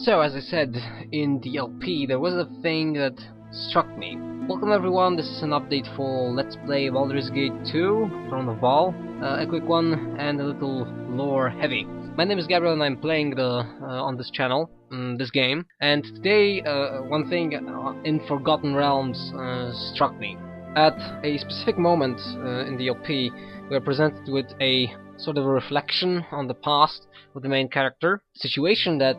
So, as I said in the LP, there was a thing that struck me. Welcome everyone, this is an update for Let's Play Baldur's Gate 2, Throne of Bhaal. A quick one and a little lore heavy. My name is Gabriel and I'm playing on this channel, this game. And today, one thing in Forgotten Realms struck me. At a specific moment in the LP, we are presented with a sort of a reflection on the past with the main character, situation that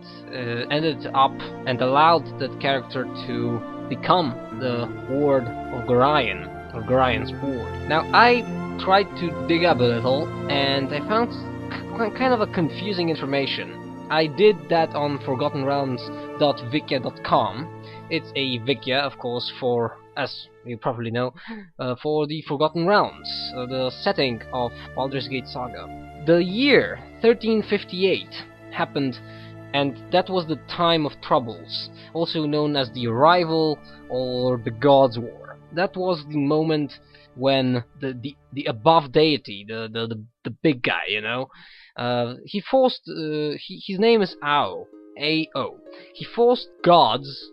ended up and allowed that character to become the ward of Gorion, or Gorion's ward. Now, I tried to dig up a little, and I found kind of a confusing information. I did that on ForgottenRealms.wikia.com. It's a wikia, of course, for, as you probably know, for the Forgotten Realms, the setting of Baldur's Gate saga. The year 1358 happened, and that was the time of troubles, also known as the Arrival or the Gods' War. That was the moment when the above deity, the big guy, you know, he forced, his name is Ao, A-O. He forced gods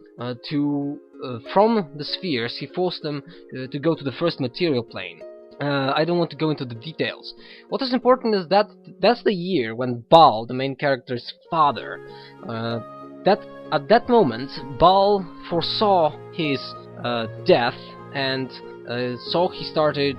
from the spheres, he forced them to go to the first material plane. I don't want to go into the details. What is important is that that's the year when Bhaal, the main character's father, at that moment, Bhaal foresaw his death and so he started,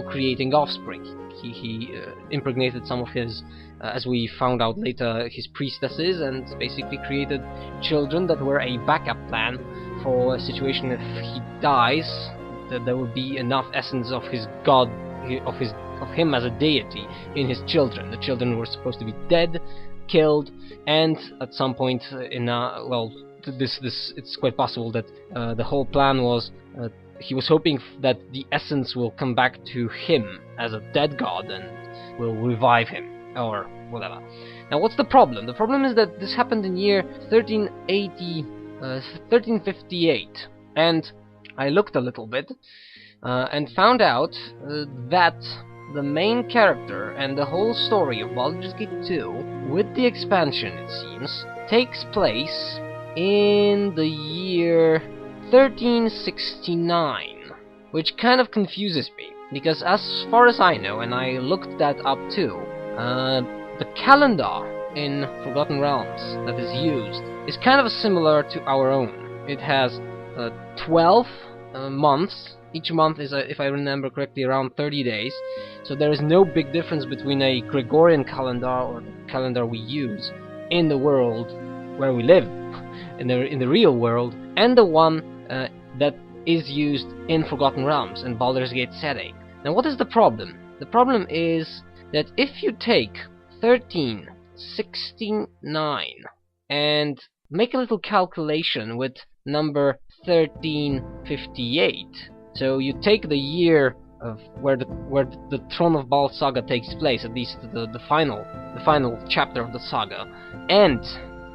creating offspring. He impregnated some of his, as we found out later, his priestesses, and basically created children that were a backup plan for a situation if he dies, that there would be enough essence of his god, of him as a deity in his children. The children were supposed to be dead, killed, and at some point it's quite possible that the whole plan was he was hoping that the essence will come back to him as a dead god and will revive him, or whatever. Now, what's the problem? The problem is that this happened in year 1358, and I looked a little bit and found out that the main character and the whole story of Baldur's Gate 2, with the expansion it seems, takes place in the year 1369, which kind of confuses me, because as far as I know, and I looked that up too, the calendar in Forgotten Realms that is used is kind of similar to our own. It has 12 months. Each month is, if I remember correctly, around 30 days. So there is no big difference between a Gregorian calendar, or the calendar we use in the world where we live, in the real world, and the one that is used in Forgotten Realms and Baldur's Gate setting. Now, what is the problem? The problem is that if you take 1369 and make a little calculation with number 1358, so you take the year of where the Throne of Bhaal saga takes place, at least the final chapter of the saga, and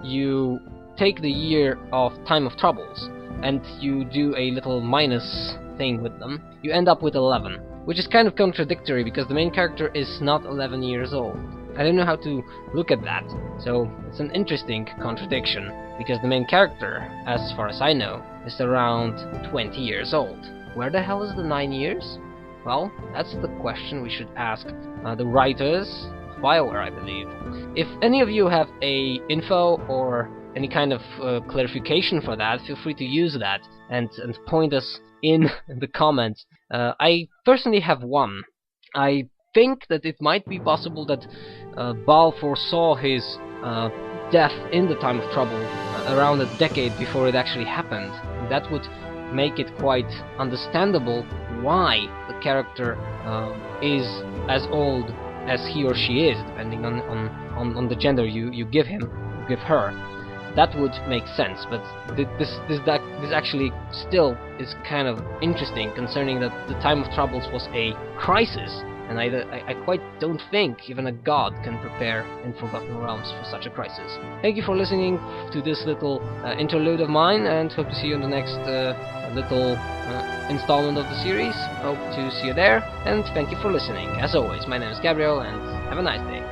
you take the year of Time of Troubles, and you do a little minus thing with them, you end up with 11, which is kind of contradictory because the main character is not 11 years old. I don't know how to look at that, so it's an interesting contradiction, because the main character, as far as I know, is around 20 years old. Where the hell is the 9 years? Well, that's the question we should ask the writers of BioWare, I believe. If any of you have a info or any kind of clarification for that, feel free to use that and point us in the comments. I personally have one. I think that it might be possible that Bhaal foresaw his death in the Time of Trouble around a decade before it actually happened. That would make it quite understandable why the character is as old as he or she is, depending on the gender you give him, you give her. That would make sense, but this actually still is kind of interesting, concerning that the Time of Troubles was a crisis, and I quite don't think even a god can prepare in Forgotten Realms for such a crisis. Thank you for listening to this little interlude of mine, and hope to see you in the next little installment of the series. Hope to see you there, and thank you for listening. As always, my name is Gabriel, and have a nice day.